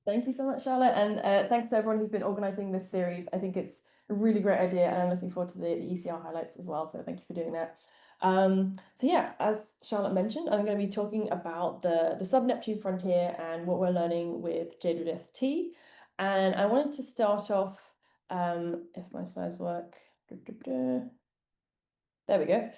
Thank you so much, Charlotte, and thanks to everyone who's been organizing this series. I think it's a really great idea, and I'm looking forward to the ECR highlights as well, so thank you for doing that. So yeah, as Charlotte mentioned, I'm going to be talking about the sub-Neptune frontier and what we're learning with JWST. And I wanted to start off, if my slides work. There we go.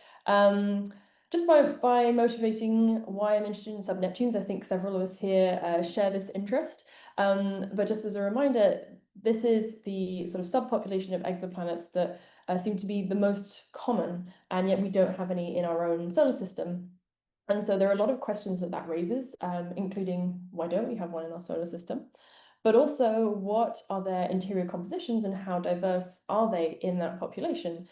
Just by motivating why I'm interested in sub-Neptunes, I think several of us here share this interest. But just as a reminder, this is the sort of subpopulation of exoplanets that seem to be the most common, and yet we don't have any in our own solar system. And so there are a lot of questions that raises, including why don't we have one in our solar system? But also, what are their interior compositions and how diverse are they in that population?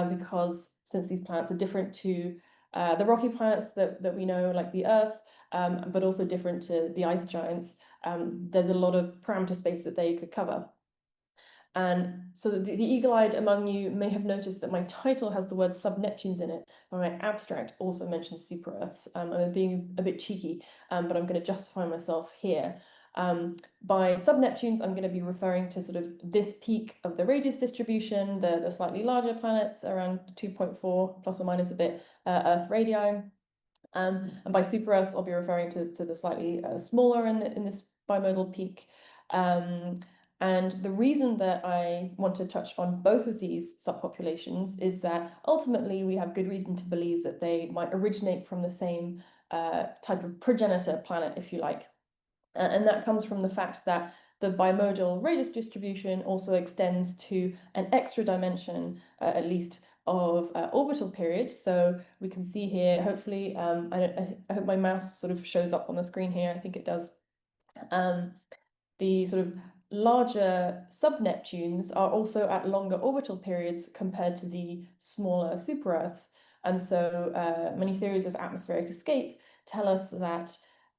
Because since these planets are different to the rocky planets that we know, like the Earth, but also different to the ice giants, there's a lot of parameter space that they could cover. And so the eagle-eyed among you may have noticed that my title has the word sub-Neptunes in it, but my abstract also mentions super-Earths. I'm being a bit cheeky, but I'm going to justify myself here. By sub-Neptunes, I'm going to be referring to sort of this peak of the radius distribution, the slightly larger planets, around 2.4 plus or minus a bit Earth radii. And by super-Earths, I'll be referring to the slightly smaller in this bimodal peak. And the reason that I want to touch on both of these subpopulations is that ultimately we have good reason to believe that they might originate from the same type of progenitor planet, if you like. And that comes from the fact that the bimodal radius distribution also extends to an extra dimension, at least, of orbital period. So we can see here, hopefully, I hope my mouse sort of shows up on the screen here. I think it does. The sort of larger sub-Neptunes are also at longer orbital periods compared to the smaller super-Earths. And so many theories of atmospheric escape tell us that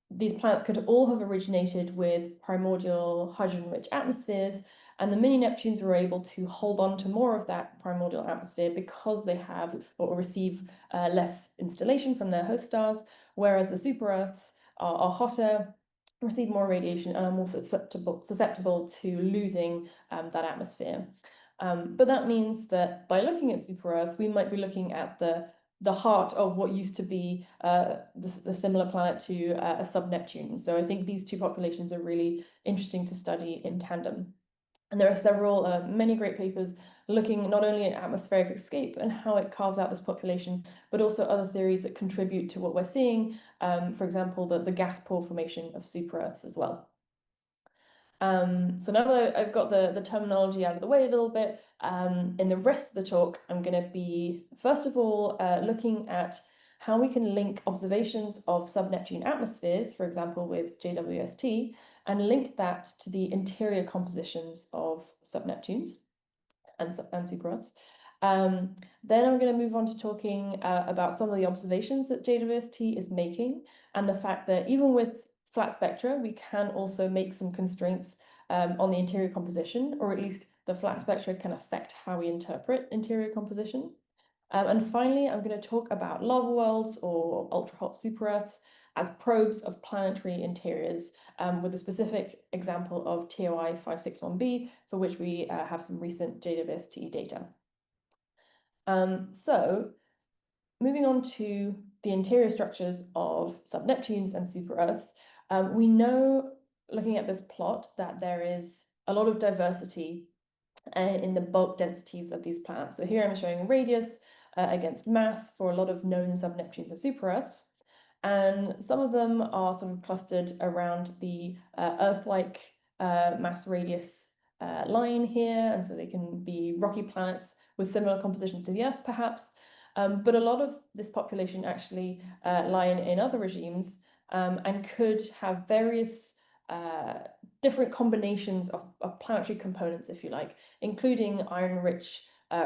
these planets could all have originated with primordial hydrogen-rich atmospheres, and the mini-Neptunes were able to hold on to more of that primordial atmosphere because they have or receive less installation from their host stars, whereas the super-Earths are hotter, receive more radiation, and are more susceptible to losing that atmosphere. But that means that by looking at super-Earths, we might be looking at the heart of what used to be the similar planet to a sub-Neptune. So I think these two populations are really interesting to study in tandem. And there are several, many great papers looking not only at atmospheric escape and how it carves out this population, but also other theories that contribute to what we're seeing, for example, the gas pore formation of super-Earths as well. So now that I've got the terminology out of the way a little bit, in the rest of the talk, I'm going to be, first of all, looking at how we can link observations of sub-Neptune atmospheres, for example, with JWST, and link that to the interior compositions of sub-Neptunes and super-Earths. Then I'm going to move on to talking about some of the observations that JWST is making, and the fact that even with flat spectra, we can also make some constraints on the interior composition, or at least the flat spectra can affect how we interpret interior composition. And finally, I'm going to talk about lava worlds or ultra-hot super-Earths as probes of planetary interiors, with a specific example of TOI 561b, for which we have some recent JWST data. So moving on to the interior structures of sub-Neptunes and super-Earths, we know, looking at this plot, that there is a lot of diversity in the bulk densities of these planets. So here I'm showing radius against mass for a lot of known sub-Neptunes and super-Earths. And some of them are sort of clustered around the Earth-like mass radius line here. And so they can be rocky planets with similar composition to the Earth, perhaps. But a lot of this population actually lie in other regimes and could have various different combinations of planetary components, if you like, including iron-rich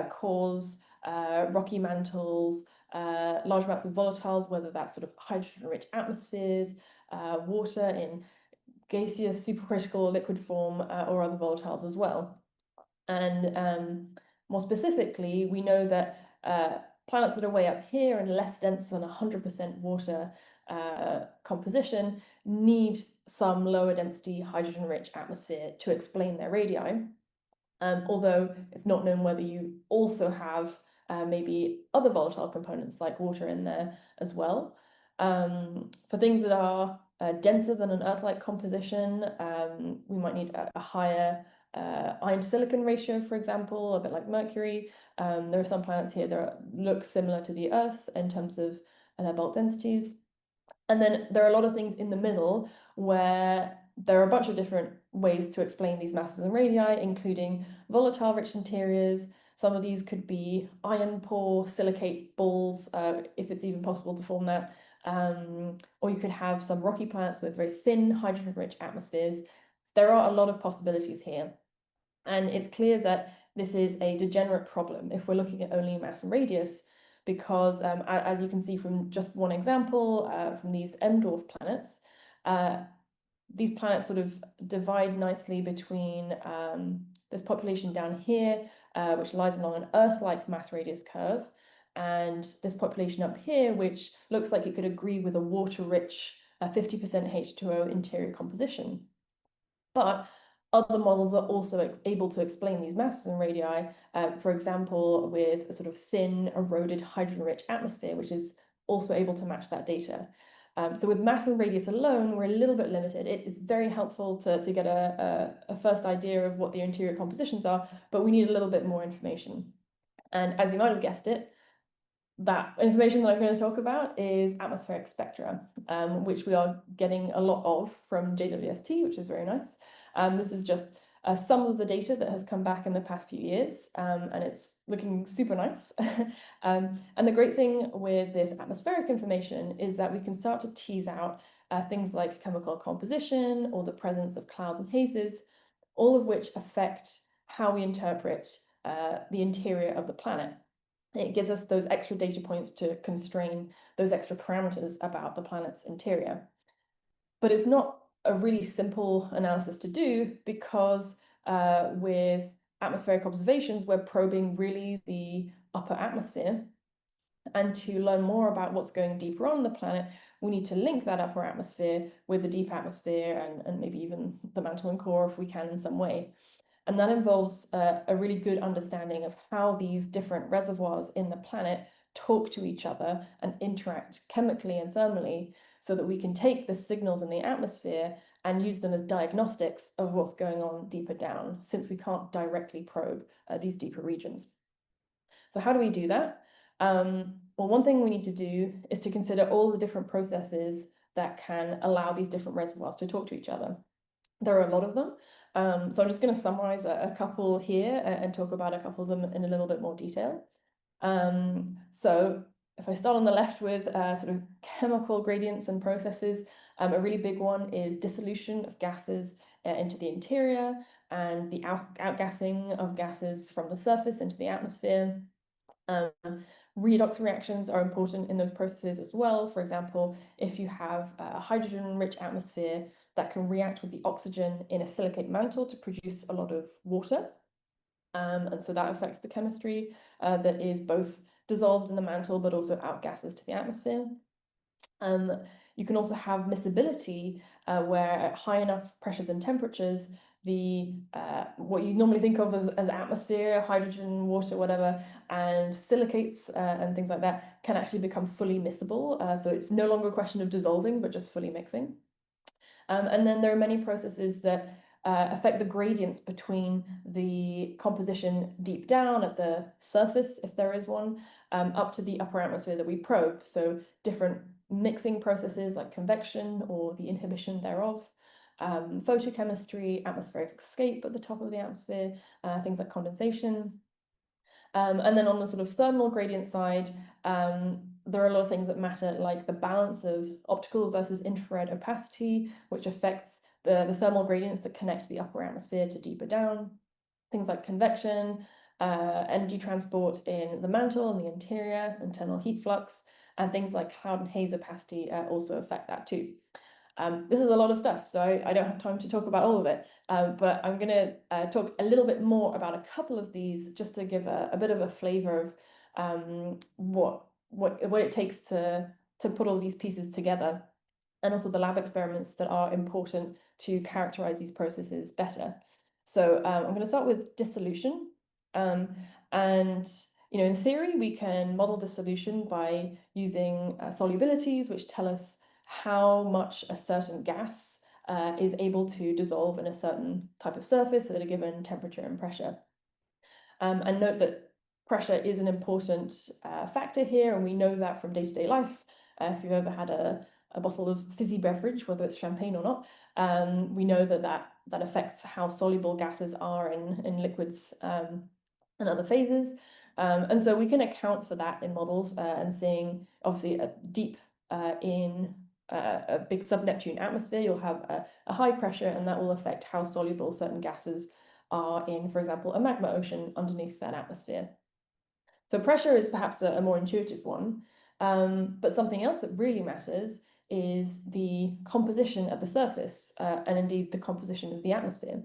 cores, rocky mantles, large amounts of volatiles, whether that's sort of hydrogen-rich atmospheres, water in gaseous, supercritical, or liquid form, or other volatiles as well. And more specifically, we know that planets that are way up here and less dense than 100% water composition need some lower density hydrogen-rich atmosphere to explain their radii. Although it's not known whether you also have maybe other volatile components like water in there as well. For things that are denser than an Earth-like composition, we might need a higher iron to silicon ratio, for example, a bit like Mercury. There are some planets here that look similar to the Earth in terms of their bulk densities. And then there are a lot of things in the middle where there are a bunch of different ways to explain these masses and radii, including volatile rich interiors. Some of these could be iron poor silicate balls, if it's even possible to form that. Or you could have some rocky planets with very thin hydrogen-rich atmospheres. There are a lot of possibilities here. And it's clear that this is a degenerate problem if we're looking at only mass and radius, because as you can see from just one example, from these M-dwarf planets, these planets sort of divide nicely between this population down here, which lies along an Earth-like mass radius curve, and this population up here, which looks like it could agree with a water-rich 50% H2O interior composition. But other models are also able to explain these masses and radii, for example, with a sort of thin, eroded hydrogen-rich atmosphere, which is also able to match that data. So with mass and radius alone, we're a little bit limited. It's very helpful to get a first idea of what the interior compositions are, but we need a little bit more information. And as you might have guessed it, that information that I'm going to talk about is atmospheric spectra, which we are getting a lot of from JWST, which is very nice. This is just some of the data that has come back in the past few years, and it's looking super nice. And the great thing with this atmospheric information is that we can start to tease out things like chemical composition or the presence of clouds and hazes, all of which affect how we interpret the interior of the planet. It gives us those extra data points to constrain those extra parameters about the planet's interior. But it's not a really simple analysis to do because with atmospheric observations, we're probing really the upper atmosphere. And to learn more about what's going deeper on the planet, we need to link that upper atmosphere with the deep atmosphere and maybe even the mantle and core if we can in some way. And that involves a really good understanding of how these different reservoirs in the planet talk to each other and interact chemically and thermally so that we can take the signals in the atmosphere and use them as diagnostics of what's going on deeper down, since we can't directly probe these deeper regions. So how do we do that? Well, one thing we need to do is to consider all the different processes that can allow these different reservoirs to talk to each other. There are a lot of them. So I'm just going to summarize a couple here and talk about a couple of them in a little bit more detail. So if I start on the left with sort of chemical gradients and processes, a really big one is dissolution of gases into the interior and the outgassing of gases from the surface into the atmosphere. Redox reactions are important in those processes as well. For example, if you have a hydrogen-rich atmosphere that can react with the oxygen in a silicate mantle to produce a lot of water. And so that affects the chemistry that is both dissolved in the mantle but also outgasses to the atmosphere. You can also have miscibility where at high enough pressures and temperatures, the what you normally think of as atmosphere, hydrogen, water, whatever, and silicates and things like that can actually become fully miscible. So it's no longer a question of dissolving, but just fully mixing. And then there are many processes that affect the gradients between the composition deep down at the surface, if there is one, up to the upper atmosphere that we probe. So different mixing processes like convection or the inhibition thereof, photochemistry, atmospheric escape at the top of the atmosphere, things like condensation. And then on the sort of thermal gradient side, there are a lot of things that matter, like the balance of optical versus infrared opacity, which affects the thermal gradients that connect the upper atmosphere to deeper down. Things like convection, energy transport in the mantle and the interior, internal heat flux, and things like cloud and haze opacity also affect that too. This is a lot of stuff, so I don't have time to talk about all of it, but I'm going to talk a little bit more about a couple of these just to give a bit of a flavor of what it takes to to put all these pieces together, and also the lab experiments that are important to characterize these processes better. So I'm going to start with dissolution. And in theory, we can model dissolution by using solubilities, which tell us how much a certain gas is able to dissolve in a certain type of surface at a given temperature and pressure. And note that pressure is an important factor here, and we know that from day-to-day life. If you've ever had a bottle of fizzy beverage, whether it's champagne or not, we know that affects how soluble gases are in liquids and other phases. And so we can account for that in models and seeing, obviously, in a big sub-Neptune atmosphere, you'll have a high pressure, and that will affect how soluble certain gases are in, for example, a magma ocean underneath that atmosphere. So pressure is perhaps a more intuitive one, but something else that really matters is the composition at the surface, and indeed the composition of the atmosphere.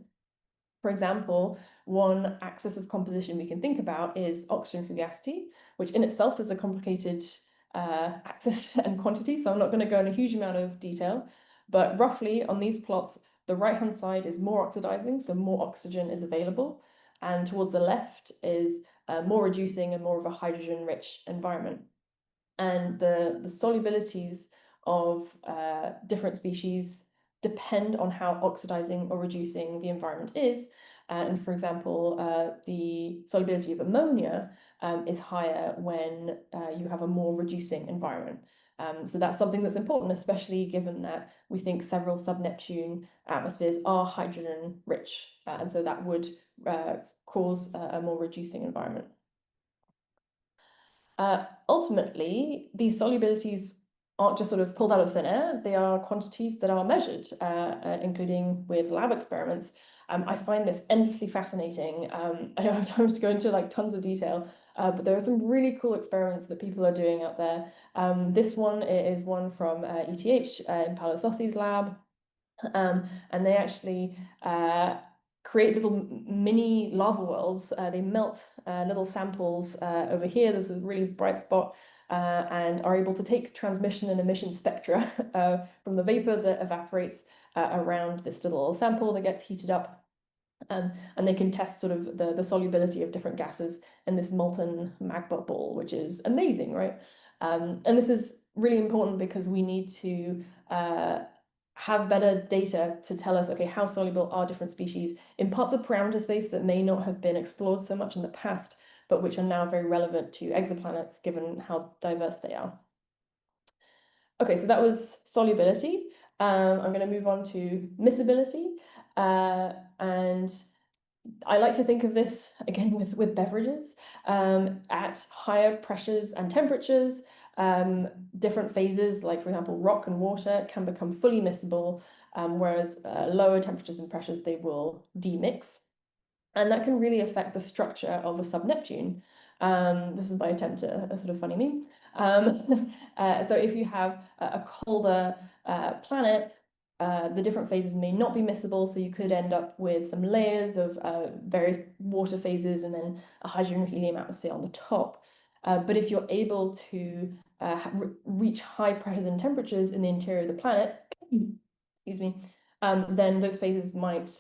For example, one axis of composition we can think about is oxygen fugacity, which in itself is a complicated axis and quantity, so I'm not going to go in a huge amount of detail, but roughly on these plots, the right-hand side is more oxidizing, so more oxygen is available, and towards the left is more reducing and more of a hydrogen-rich environment. And the solubilities of different species depend on how oxidizing or reducing the environment is. And for example, the solubility of ammonia is higher when you have a more reducing environment. So that's something that's important, especially given that we think several sub-Neptune atmospheres are hydrogen rich. And so that would cause a more reducing environment. Ultimately, these solubilities aren't just sort of pulled out of thin air. They are quantities that are measured, including with lab experiments. I find this endlessly fascinating. I don't have time to go into like tons of detail, but there are some really cool experiments that people are doing out there. This one is one from ETH in Paolo Sossi's lab, and they actually create little mini lava worlds. They melt little samples over here. There's a really bright spot, and are able to take transmission and emission spectra from the vapor that evaporates around this little sample that gets heated up. And they can test sort of the solubility of different gases in this molten magma ball, which is amazing, right? And this is really important because we need to have better data to tell us, okay, how soluble are different species in parts of parameter space that may not have been explored so much in the past, but which are now very relevant to exoplanets, given how diverse they are. Okay, so that was solubility. I'm going to move on to miscibility. And I like to think of this, again, with beverages. At higher pressures and temperatures, different phases, like, for example, rock and water, can become fully miscible, whereas lower temperatures and pressures, they will demix. And that can really affect the structure of a sub-Neptune. This is my attempt at a sort of funny meme. So if you have a colder planet, the different phases may not be miscible, so you could end up with some layers of various water phases and then a hydrogen helium atmosphere on the top. But if you're able to reach high pressures and temperatures in the interior of the planet, excuse me, then those phases might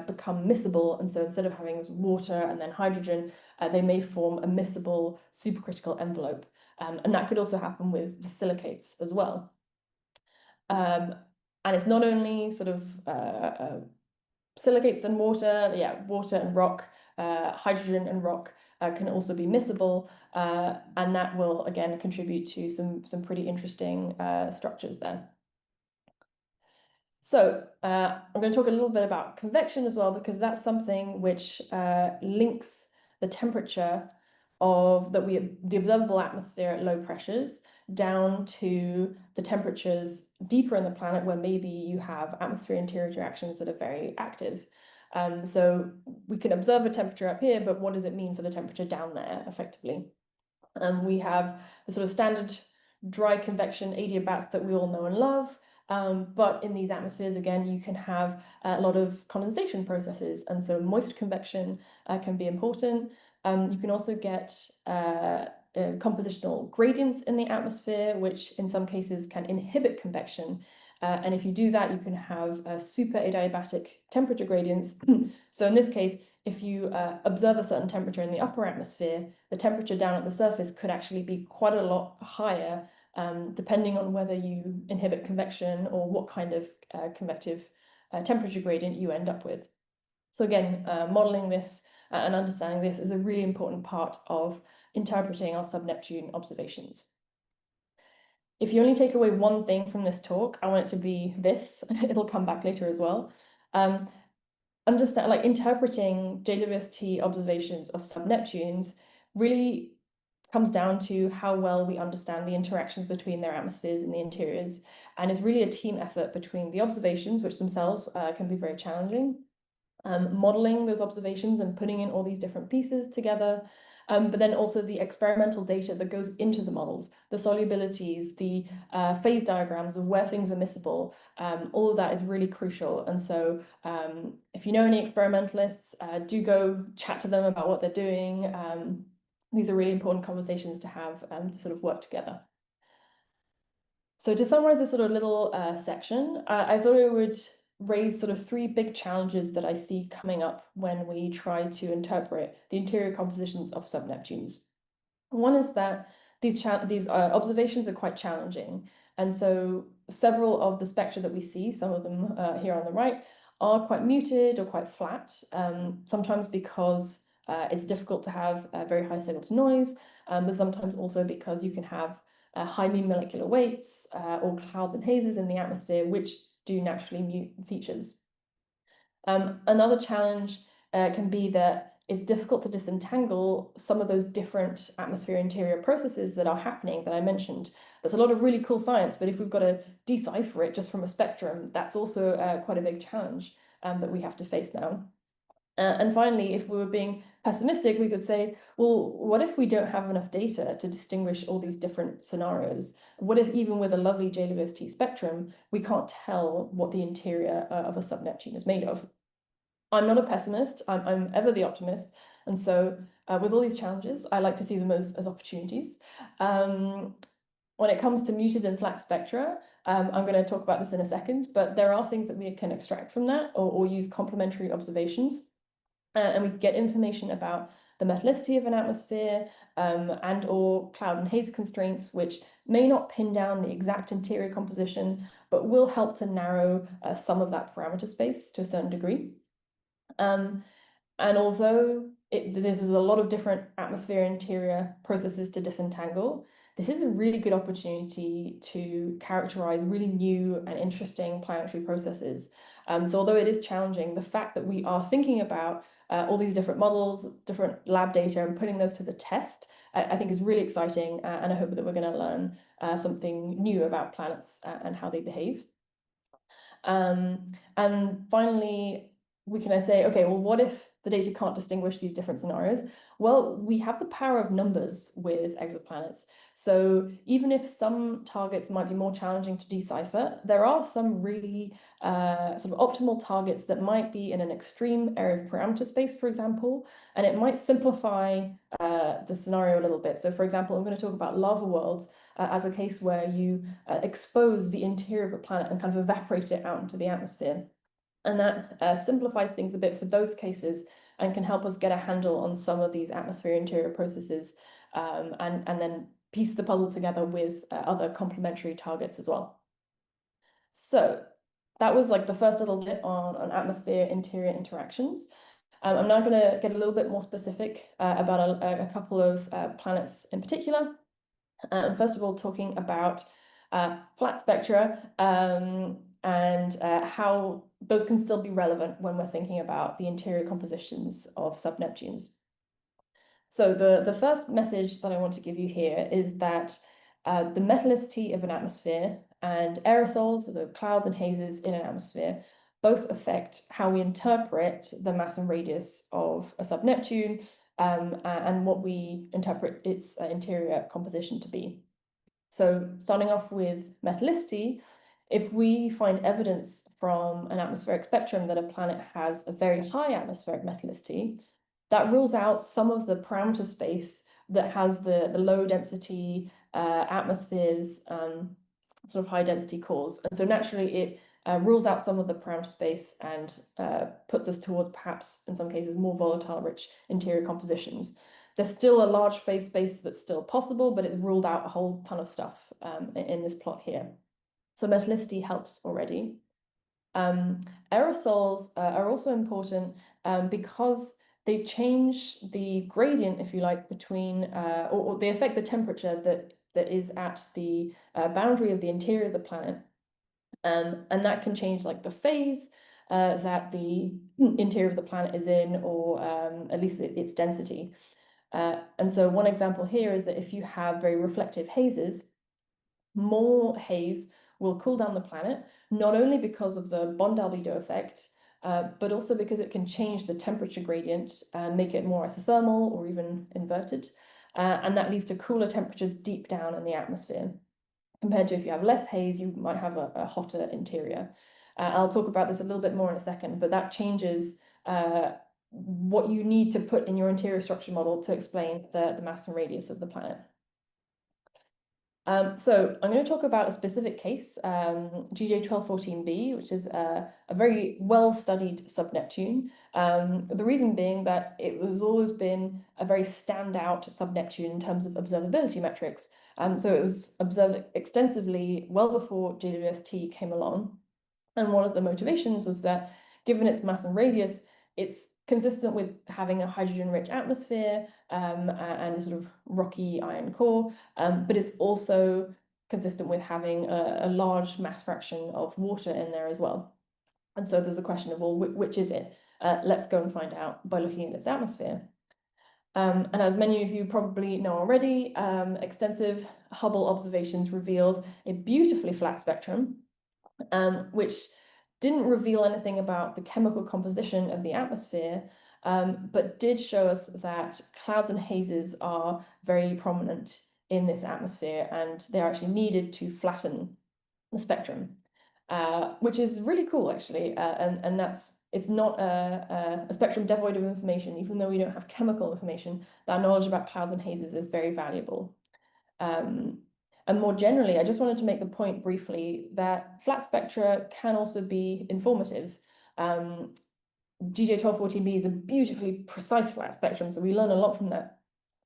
become miscible. And so instead of having water and then hydrogen, they may form a miscible supercritical envelope. And that could also happen with the silicates as well. And it's not only sort of silicates and water, water and rock, hydrogen and rock can also be miscible, and that will again contribute to some pretty interesting structures there. So I'm going to talk a little bit about convection as well, because that's something which links the temperature of the observable atmosphere at low pressures down to the temperatures deeper in the planet where maybe you have atmosphere interior reactions that are very active. So we can observe a temperature up here, but what does it mean for the temperature down there effectively? We have the sort of standard dry convection adiabats that we all know and love. But in these atmospheres, again, you can have a lot of condensation processes. And so moist convection can be important. You can also get compositional gradients in the atmosphere, which in some cases can inhibit convection. And if you do that, you can have super adiabatic temperature gradients. So in this case, if you observe a certain temperature in the upper atmosphere, the temperature down at the surface could actually be quite a lot higher, depending on whether you inhibit convection or what kind of convective temperature gradient you end up with. So again, modeling this and understanding this is a really important part of interpreting our sub-Neptune observations. If you only take away one thing from this talk, I want it to be this. It'll come back later as well. Interpreting JWST observations of sub-Neptunes really comes down to how well we understand the interactions between their atmospheres and the interiors, and is really a team effort between the observations, which themselves can be very challenging, modeling those observations and putting in all these different pieces together, but then also the experimental data that goes into the models, the solubilities, the phase diagrams of where things are miscible, all of that is really crucial. And so if you know any experimentalists, do go chat to them about what they're doing. These are really important conversations to have to sort of work together. So to summarize this sort of little section, I thought I would raise sort of three big challenges that I see coming up when we try to interpret the interior compositions of sub-Neptunes. One is that these observations are quite challenging, and so several of the spectra that we see, some of them here on the right, are quite muted or quite flat, sometimes because it's difficult to have a very high signal to noise, but sometimes also because you can have high mean molecular weights or clouds and hazes in the atmosphere, which do naturally mute features. Another challenge can be that it's difficult to disentangle some of those different atmosphere interior processes that are happening that I mentioned. There's a lot of really cool science, but if we've got to decipher it just from a spectrum, that's also quite a big challenge that we have to face now. And finally, if we were being pessimistic, we could say, well, what if we don't have enough data to distinguish all these different scenarios? What if even with a lovely JWST spectrum, we can't tell what the interior of a sub-Neptune is made of? I'm not a pessimist, I'm ever the optimist. And so with all these challenges, I like to see them as opportunities. When it comes to muted and flat spectra, I'm going to talk about this in a second, but there are things that we can extract from that or use complementary observations. And we get information about the metallicity of an atmosphere and or cloud and haze constraints, which may not pin down the exact interior composition, but will help to narrow some of that parameter space to a certain degree. And although this is a lot of different atmosphere interior processes to disentangle, this is a really good opportunity to characterize really new and interesting planetary processes. So although it is challenging, the fact that we are thinking about all these different models, different lab data, and putting those to the test, I think is really exciting. And I hope that we're going to learn something new about planets and how they behave. And finally, we can say, okay, well, what if the data can't distinguish these different scenarios? Well, we have the power of numbers with exoplanets. So even if some targets might be more challenging to decipher, there are some really sort of optimal targets that might be in an extreme area of parameter space, for example, and it might simplify the scenario a little bit. So for example, I'm going to talk about lava worlds as a case where you expose the interior of a planet and kind of evaporate it out into the atmosphere. And that simplifies things a bit for those cases and can help us get a handle on some of these atmosphere interior processes and then piece the puzzle together with other complementary targets as well. So that was like the first little bit on atmosphere interior interactions. I'm now going to get a little bit more specific about a couple of planets in particular. First of all, talking about flat spectra and how those can still be relevant when we're thinking about the interior compositions of sub-Neptunes. So the first message that I want to give you here is that the metallicity of an atmosphere and aerosols, the clouds and hazes in an atmosphere, both affect how we interpret the mass and radius of a sub-Neptune and what we interpret its interior composition to be. So starting off with metallicity, if we find evidence from an atmospheric spectrum that a planet has a very high atmospheric metallicity, that rules out some of the parameter space that has the low density atmospheres, sort of high density cores. And so naturally it rules out some of the parameter space and puts us towards perhaps, in some cases, more volatile rich interior compositions. There's still a large phase space that's still possible, but it's ruled out a whole ton of stuff in this plot here. So metallicity helps already. Aerosols are also important because they change the gradient, if you like, between, or they affect the temperature that is at the boundary of the interior of the planet. And that can change like the phase that the interior of the planet is in, or at least its density. And so one example here is that if you have very reflective hazes, more haze will cool down the planet, not only because of the bond albedo effect, but also because it can change the temperature gradient, make it more isothermal or even inverted. And that leads to cooler temperatures deep down in the atmosphere. Compared to if you have less haze, you might have a hotter interior. I'll talk about this a little bit more in a second, but that changes what you need to put in your interior structure model to explain the mass and radius of the planet. So I'm going to talk about a specific case, GJ1214b, which is a very well-studied sub-Neptune. The reason being that it has always been a very standout sub-Neptune in terms of observability metrics. So it was observed extensively well before JWST came along. And one of the motivations was that given its mass and radius, it's consistent with having a hydrogen-rich atmosphere and a sort of rocky iron core, but it's also consistent with having a large mass fraction of water in there as well. And so there's a question of, well, which is it? Let's go and find out by looking at its atmosphere. And as many of you probably know already, extensive Hubble observations revealed a beautifully flat spectrum, which didn't reveal anything about the chemical composition of the atmosphere, but did show us that clouds and hazes are very prominent in this atmosphere, and they are actually needed to flatten the spectrum, which is really cool, actually. And it's not a spectrum devoid of information. Even though we don't have chemical information, that knowledge about clouds and hazes is very valuable. And more generally, I just wanted to make the point briefly that flat spectra can also be informative. GJ1214b is a beautifully precise flat spectrum, so we learn a lot from that.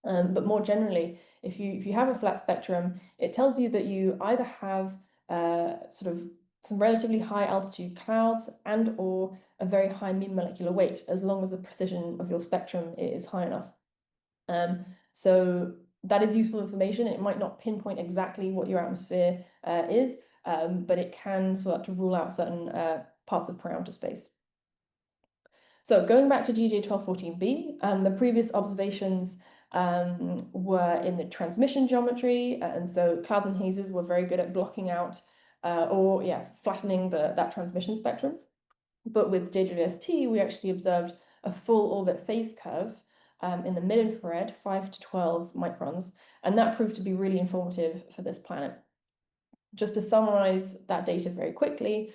But more generally, if you have a flat spectrum, it tells you that you either have sort of some relatively high altitude clouds and or a very high mean molecular weight, as long as the precision of your spectrum is high enough. So that is useful information. It might not pinpoint exactly what your atmosphere is, but it can sort of rule out certain parts of parameter space. So going back to GJ1214b, the previous observations were in the transmission geometry, and so clouds and hazes were very good at blocking out flattening that transmission spectrum. But with JWST, we actually observed a full orbit phase curve in the mid-infrared, 5 to 12 microns, and that proved to be really informative for this planet. Just to summarize that data very quickly,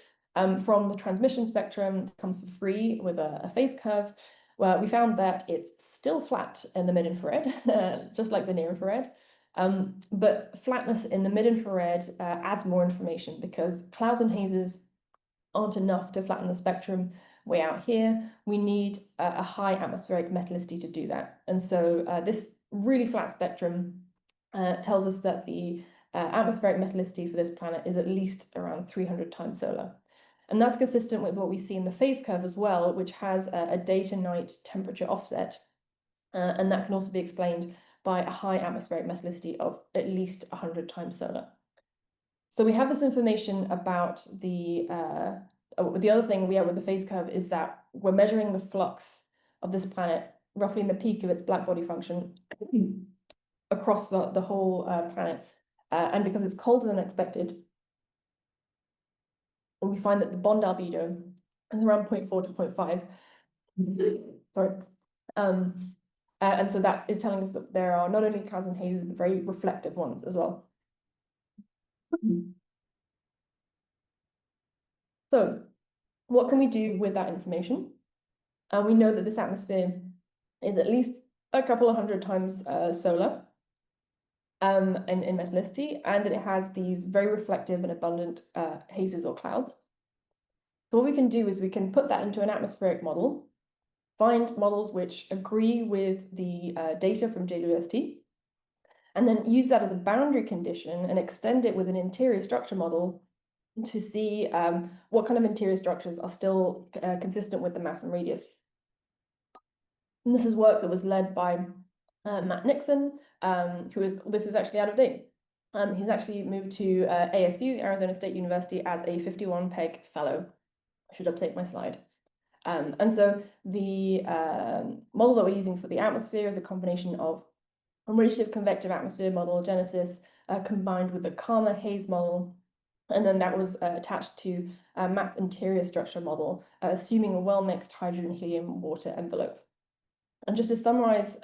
from the transmission spectrum that comes for free with a phase curve, well, we found that it's still flat in the mid-infrared, just like the near-infrared. But flatness in the mid-infrared adds more information because clouds and hazes aren't enough to flatten the spectrum way out here. We need a high atmospheric metallicity to do that. And so this really flat spectrum tells us that the atmospheric metallicity for this planet is at least around 300 times solar. And that's consistent with what we see in the phase curve as well, which has a day to night temperature offset. And that can also be explained by a high atmospheric metallicity of at least 100 times solar. So we have this information about the other thing we have with the phase curve is that we're measuring the flux of this planet roughly in the peak of its black body function across the whole planet. And because it's colder than expected, we find that the bond albedo is around 0.4 to 0.5. Sorry. And so that is telling us that there are not only clouds and hazes, but very reflective ones as well. So what can we do with that information? We know that this atmosphere is at least a couple of hundred times solar in metallicity, and it has these very reflective and abundant hazes or clouds. So what we can do is we can put that into an atmospheric model, find models which agree with the data from JWST, and then use that as a boundary condition and extend it with an interior structure model to see what kind of interior structures are still consistent with the mass and radius. And this is work that was led by Matt Nixon, this is actually out of date. He's actually moved to ASU, Arizona State University, as a 51 peg fellow. I should update my slide. And so the model that we're using for the atmosphere is a combination of a radiative convective atmosphere model, Genesis, combined with the Karma haze model. And then that was attached to Matt's interior structure model, assuming a well-mixed hydrogen, helium, water envelope. And just to summarize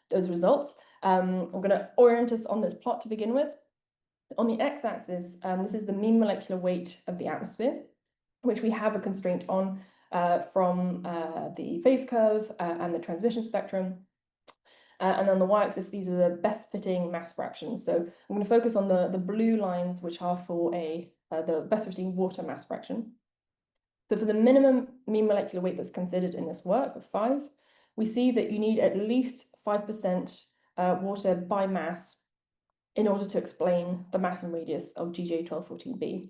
those results, I'm going to orient us on this plot to begin with. On the x-axis, this is the mean molecular weight of the atmosphere, which we have a constraint on from the phase curve and the transmission spectrum. And on the y-axis, these are the best fitting mass fractions. So I'm going to focus on the blue lines, which are for the best fitting water mass fraction. So for the minimum mean molecular weight that's considered in this work of 5, we see that you need at least 5% water by mass in order to explain the mass and radius of GJ1214b.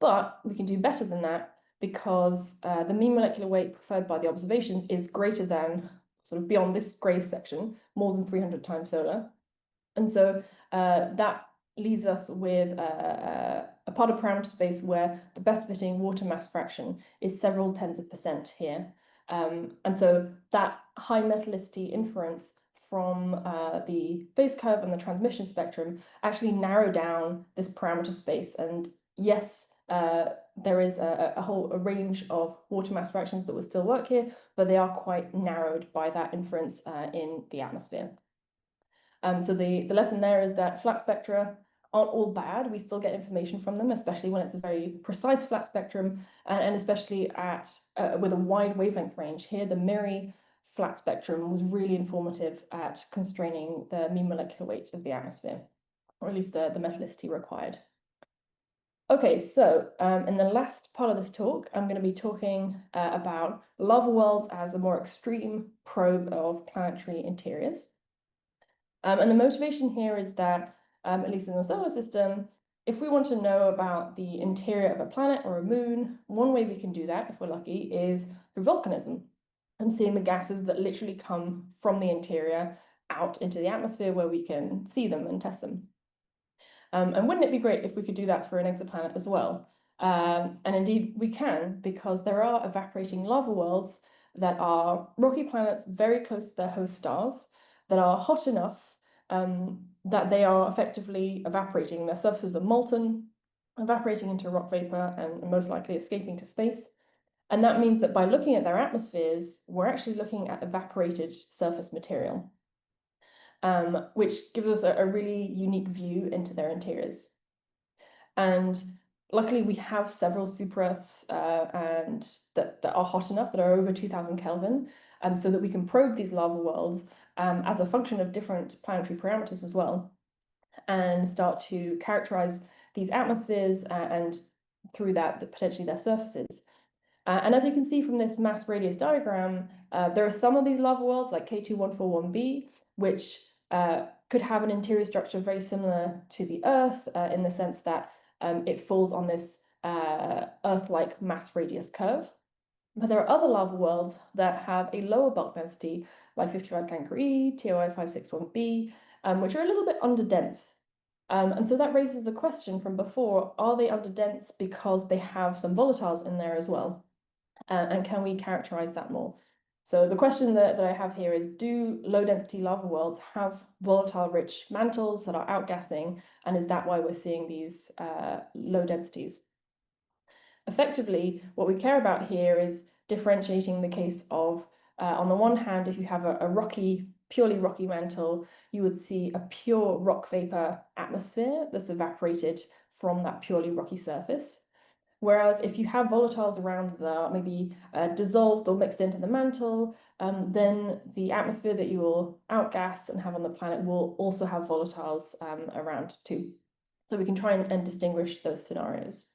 But we can do better than that because the mean molecular weight preferred by the observations is greater than, sort of beyond this gray section, more than 300 times solar. And so that leaves us with a part of parameter space where the best fitting water mass fraction is several tens of percent here. And so that high metallicity inference from the phase curve and the transmission spectrum actually narrow down this parameter space. And yes, there is a range of water mass fractions that will still work here, but they are quite narrowed by that inference in the atmosphere. So the lesson there is that flat spectra aren't all bad. We still get information from them, especially when it's a very precise flat spectrum, and especially at with a wide wavelength range. Here, the MIRI flat spectrum was really informative at constraining the mean molecular weight of the atmosphere, or at least the metallicity required. Okay, so in the last part of this talk, I'm going to be talking about lava worlds as a more extreme probe of planetary interiors. And the motivation here is that, at least in the solar system, if we want to know about the interior of a planet or a moon, one way we can do that, if we're lucky, is through volcanism and seeing the gases that literally come from the interior out into the atmosphere where we can see them and test them. And wouldn't it be great if we could do that for an exoplanet as well? And indeed we can, because there are evaporating lava worlds that are rocky planets very close to their host stars that are hot enough that they are effectively evaporating. Their surfaces are molten, evaporating into rock vapor, and most likely escaping to space. And that means that by looking at their atmospheres, we're actually looking at evaporated surface material, which gives us a really unique view into their interiors. And luckily, we have several super Earths and that are hot enough, that are over 2000 Kelvin, so that we can probe these lava worlds as a function of different planetary parameters as well, and start to characterize these atmospheres and through that, potentially their surfaces. And as you can see from this mass radius diagram, there are some of these lava worlds like K2141b, which could have an interior structure very similar to the Earth in the sense that it falls on this Earth-like mass radius curve. But there are other lava worlds that have a lower bulk density, like 55 Cancri, TOI 561b, which are a little bit underdense. And so that raises the question from before, are they underdense because they have some volatiles in there as well? And can we characterize that more? So the question that I have here is, do low-density lava worlds have volatile-rich mantles that are outgassing, and is that why we're seeing these low densities? Effectively, what we care about here is differentiating the case of, on the one hand, if you have a rocky, purely rocky mantle, you would see a pure rock vapor atmosphere that's evaporated from that purely rocky surface. Whereas if you have volatiles around that are maybe dissolved or mixed into the mantle, then the atmosphere that you will outgas and have on the planet will also have volatiles around too. So we can try and distinguish those scenarios.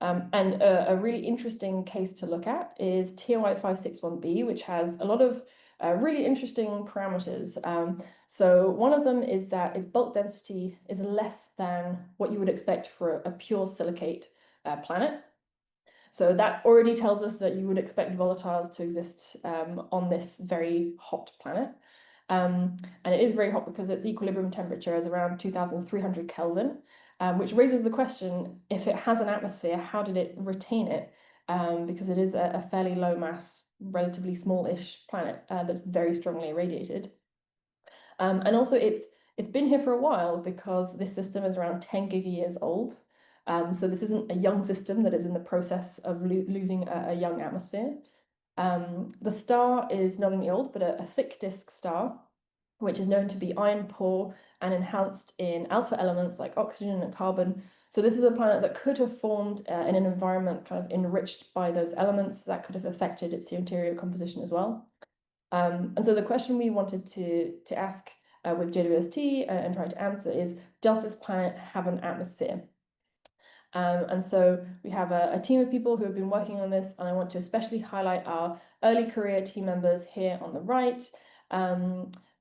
And a really interesting case to look at is TOI 561b, which has a lot of really interesting parameters. So one of them is that its bulk density is less than what you would expect for a pure silicate planet. So that already tells us that you would expect volatiles to exist on this very hot planet. And it is very hot because its equilibrium temperature is around 2,300 Kelvin, which raises the question, if it has an atmosphere, how did it retain it? Because it is a fairly low mass, relatively small-ish planet that's very strongly irradiated. And also it's been here for a while because this system is around 10 gigayears old. So this isn't a young system that is in the process of losing a young atmosphere. The star is not only old, but a thick disk star, which is known to be iron poor and enhanced in alpha elements like oxygen and carbon. So this is a planet that could have formed in an environment kind of enriched by those elements that could have affected its interior composition as well. And so the question we wanted to ask with JWST and try to answer is, does this planet have an atmosphere? And so we have a team of people who have been working on this, and I want to especially highlight our early career team members here on the right.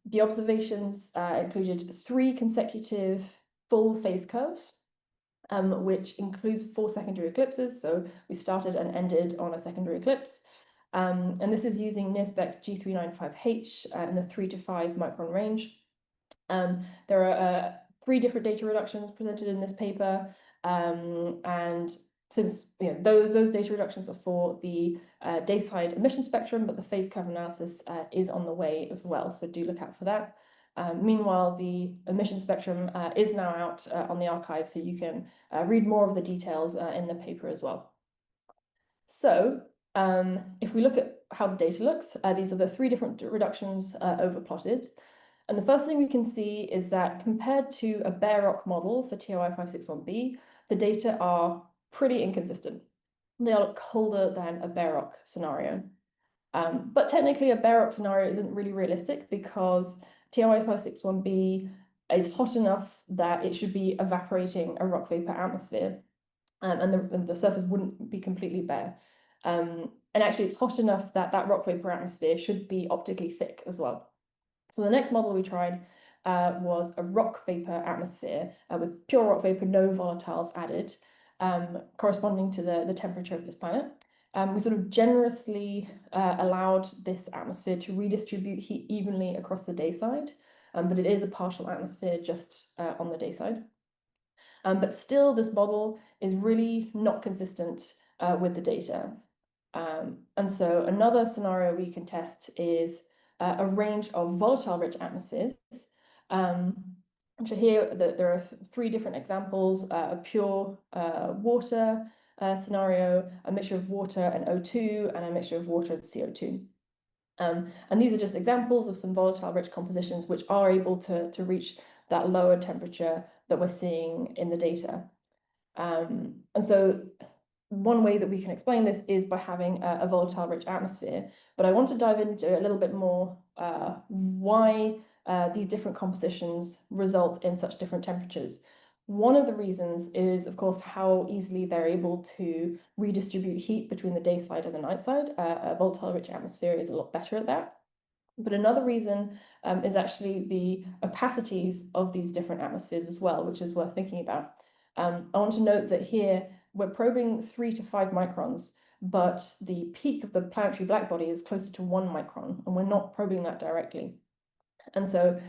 The observations included 3 consecutive full phase curves, which includes 4 secondary eclipses. So we started and ended on a secondary eclipse. And this is using NIRSPEC G395H in the 3 to 5 micron range. There are 3 different data reductions presented in this paper, and since those data reductions are for the day-side emission spectrum, but the phase curve analysis is on the way as well, so do look out for that. Meanwhile, the emission spectrum is now out on the archive, so you can read more of the details in the paper as well. So if we look at how the data looks, these are the 3 different reductions overplotted. And the first thing we can see is that compared to a bare rock model for TOI 561b, the data are pretty inconsistent. They are colder than a bare rock scenario. But technically, a bare rock scenario isn't really realistic because TOI 561b is hot enough that it should be evaporating a rock vapor atmosphere, and the surface wouldn't be completely bare. And actually, it's hot enough that that rock vapor atmosphere should be optically thick as well. So the next model we tried was a rock vapor atmosphere with pure rock vapor, no volatiles added, corresponding to the temperature of this planet. We sort of generously allowed this atmosphere to redistribute heat evenly across the day side, but it is a partial atmosphere just on the day side. But still, this model is really not consistent with the data. And so another scenario we can test is a range of volatile-rich atmospheres. So here there are 3 different examples: a pure water scenario, a mixture of water and O2, and a mixture of water and CO2. And these are just examples of some volatile-rich compositions which are able to reach that lower temperature that we're seeing in the data. And so one way that we can explain this is by having a volatile-rich atmosphere. But I want to dive into a little bit more why these different compositions result in such different temperatures. One of the reasons is, of course, how easily they're able to redistribute heat between the day side and the night side. A volatile-rich atmosphere is a lot better at that. But another reason is actually the opacities of these different atmospheres as well, which is worth thinking about. I want to note that here we're probing 3 to 5 microns, but the peak of the planetary blackbody is closer to 1 micron, and we're not probing that directly. And so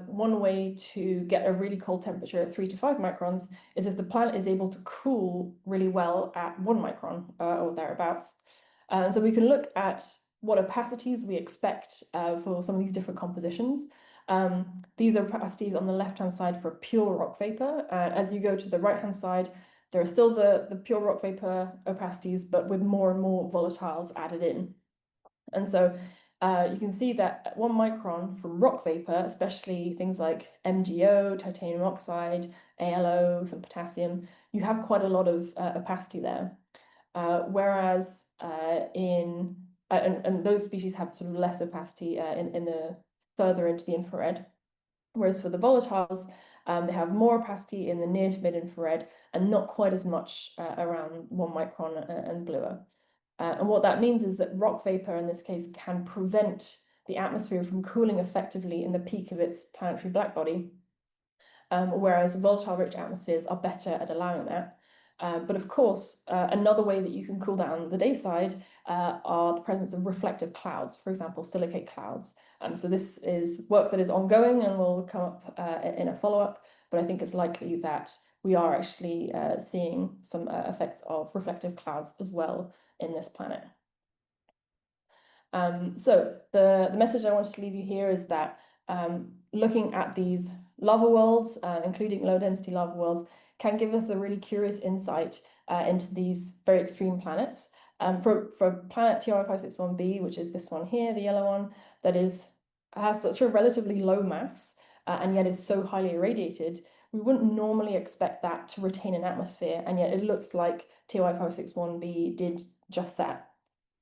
one way to get a really cold temperature at 3 to 5 microns is if the planet is able to cool really well at 1 micron or thereabouts. So we can look at what opacities we expect for some of these different compositions. These are opacities on the left-hand side for pure rock vapor. As you go to the right-hand side, there are still the pure rock vapor opacities, but with more and more volatiles added in. And so you can see that at 1 micron from rock vapor, especially things like MgO, titanium oxide, ALO, some potassium, you have quite a lot of opacity there. Whereas and those species have sort of less opacity in the further into the infrared. Whereas for the volatiles, they have more opacity in the near to mid infrared and not quite as much around 1 micron and bluer. And what that means is that rock vapor in this case can prevent the atmosphere from cooling effectively in the peak of its planetary blackbody, whereas volatile rich atmospheres are better at allowing that. But of course, another way that you can cool down the day side are the presence of reflective clouds, for example, silicate clouds. So this is work that is ongoing and will come up in a follow-up, but I think it's likely that we are actually seeing some effects of reflective clouds as well in this planet. So the message I wanted to leave you here is that looking at these lava worlds, including low density lava worlds, can give us a really curious insight into these very extreme planets. For planet TRI-561b, which is this one here, the yellow one, that has such a relatively low mass and yet is so highly irradiated, we wouldn't normally expect that to retain an atmosphere, and yet it looks like TRI-561b did just that.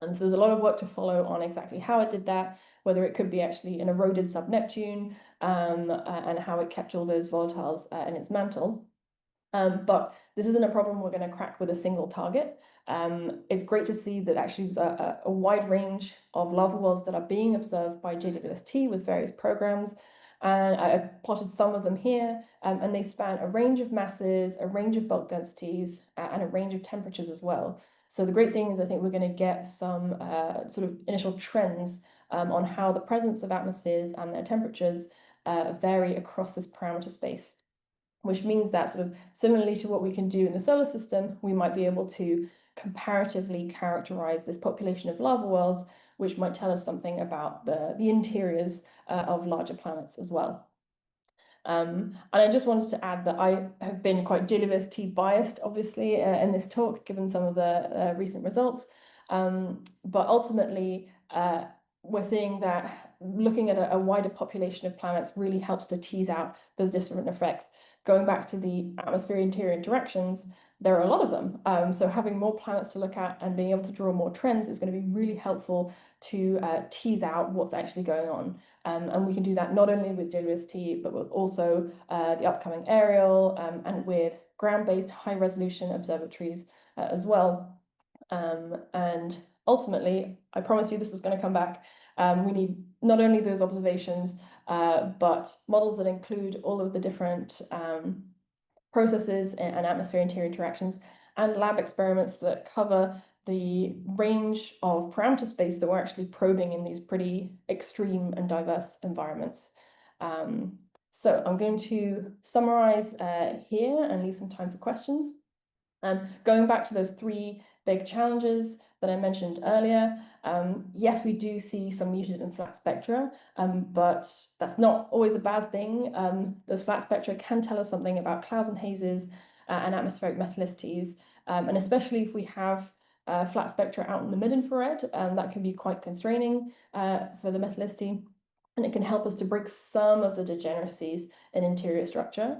And so there's a lot of work to follow on exactly how it did that, whether it could be actually an eroded sub-Neptune, and how it kept all those volatiles in its mantle. But this isn't a problem we're going to crack with a single target. It's great to see that actually there's a wide range of lava worlds that are being observed by JWST with various programs. And I plotted some of them here, and they span a range of masses, a range of bulk densities, and a range of temperatures as well. So the great thing is I think we're going to get some sort of initial trends on how the presence of atmospheres and their temperatures vary across this parameter space, which means that sort of similarly to what we can do in the solar system, we might be able to comparatively characterize this population of lava worlds, which might tell us something about the interiors of larger planets as well. And I just wanted to add that I have been quite JWST biased, obviously, in this talk, given some of the recent results. But ultimately, we're seeing that looking at a wider population of planets really helps to tease out those different effects. Going back to the atmosphere-interior interactions, there are a lot of them. So having more planets to look at and being able to draw more trends is going to be really helpful to tease out what's actually going on. And we can do that not only with JWST, but with also the upcoming aerial and with ground-based high-resolution observatories as well. And ultimately, I promised you this was going to come back. We need not only those observations, but models that include all of the different processes and atmosphere interior interactions, and lab experiments that cover the range of parameter space that we're actually probing in these pretty extreme and diverse environments. So I'm going to summarize here and leave some time for questions. Going back to those 3 big challenges that I mentioned earlier, yes, we do see some muted and flat spectra, but that's not always a bad thing. Those flat spectra can tell us something about clouds and hazes and atmospheric metallicities, and especially if we have flat spectra out in the mid-infrared, that can be quite constraining for the metallicity, and it can help us to break some of the degeneracies in interior structure.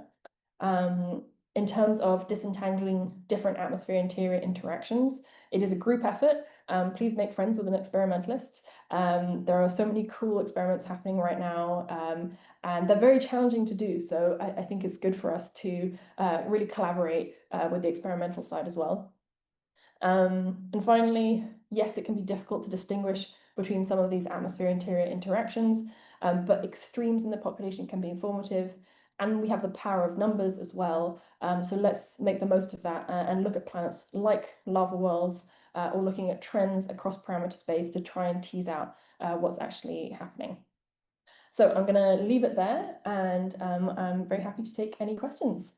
In terms of disentangling different atmosphere interior interactions, it is a group effort. Please make friends with an experimentalist. There are so many cool experiments happening right now, and they're very challenging to do. So I think it's good for us to really collaborate with the experimental side as well. And finally, yes, it can be difficult to distinguish between some of these atmosphere interior interactions, but extremes in the population can be informative. And we have the power of numbers as well. So let's make the most of that and look at planets like lava worlds or looking at trends across parameter space to try and tease out what's actually happening. So I'm going to leave it there, and I'm very happy to take any questions.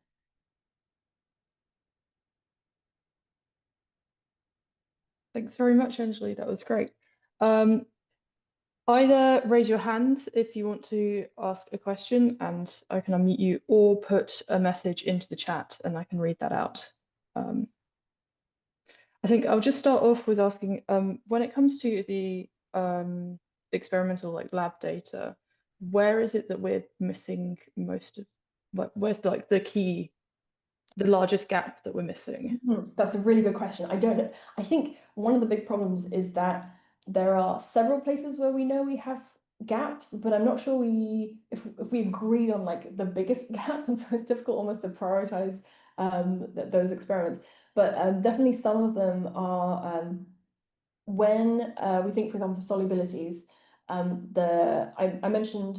Thanks very much, Anjali. That was great. Either raise your hand if you want to ask a question and I can unmute you, or put a message into the chat and I can read that out. I think I'll just start off with asking, when it comes to the experimental like lab data, where is it that we're missing most of, like, where's the largest gap that we're missing? That's a really good question. I don't know. I think one of the big problems is that there are several places where we know we have gaps, but I'm not sure if we agree on like the biggest gap, and so it's difficult almost to prioritize those experiments. But definitely some of them are when we think, for example, solubilities. I mentioned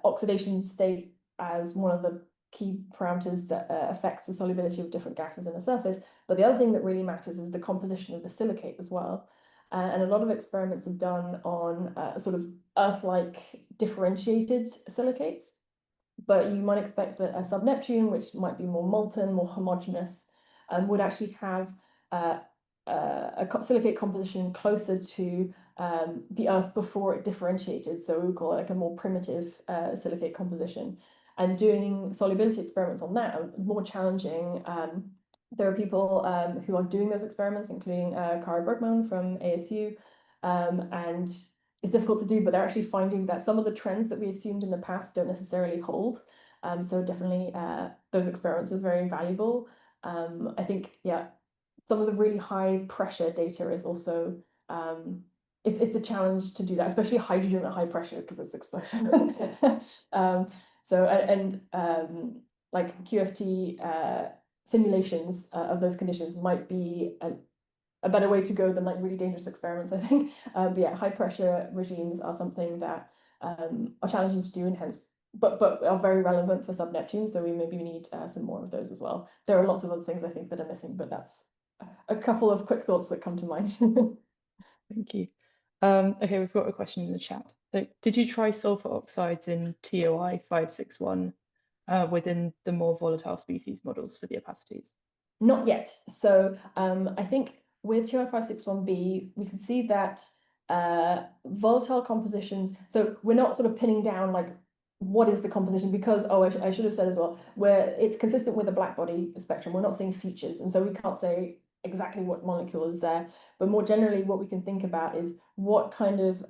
oxidation state as one of the key parameters that affects the solubility of different gases in a surface. But the other thing that really matters is the composition of the silicate as well. And a lot of experiments are done on sort of Earth-like differentiated silicates. But you might expect that a sub-Neptune, which might be more molten, more homogeneous, would actually have a silicate composition closer to the Earth before it differentiated. So we would call it like a more primitive silicate composition. And doing solubility experiments on that are more challenging. There are people who are doing those experiments, including Kara Bergman from ASU, and it's difficult to do, but they're actually finding that some of the trends that we assumed in the past don't necessarily hold. So definitely those experiments are very valuable. I think, yeah, some of the really high pressure data is also it's a challenge to do that, especially hydrogen at high pressure because it's explosive. Like QFT simulations of those conditions might be a better way to go than like really dangerous experiments, I think. But yeah, high pressure regimes are something that are challenging to do, and hence but are very relevant for sub-Neptune, so we need some more of those as well. There are lots of other things I think that are missing, but that's a couple of quick thoughts that come to mind. Thank you. Okay, we've got a question in the chat. So, did you try sulfur oxides in TOI 561 within the more volatile species models for the opacities? Not yet. So I think with TOI561b, we can see that volatile compositions. So we're not sort of pinning down like what is the composition, because I should have said as well, where it's consistent with a black body spectrum. We're not seeing features, and so we can't say exactly what molecule is there. But more generally, what we can think about is what kind of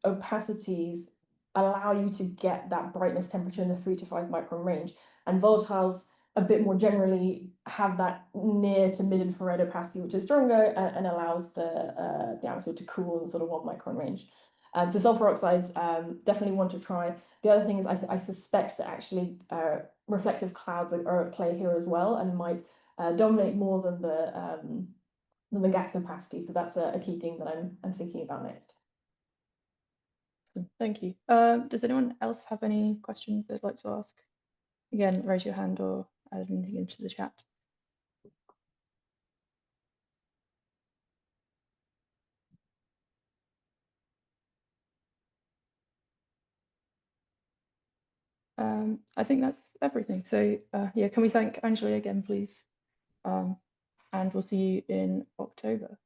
opacities allow you to get that brightness temperature in the 3 to 5 micron range, and volatiles a bit more generally have that near to mid-infrared opacity, which is stronger and allows the atmosphere to cool in sort of 1 micron range. So sulfur oxides, definitely want to try. The other thing is I suspect that actually reflective clouds are at play here as well, and might dominate more than the gas opacity. So that's a key thing that I'm thinking about next. Thank you. Does anyone else have any questions they'd like to ask? Again, raise your hand or add anything into the chat. I think that's everything. So yeah, can we thank Anjali again, please? And we'll see you in October.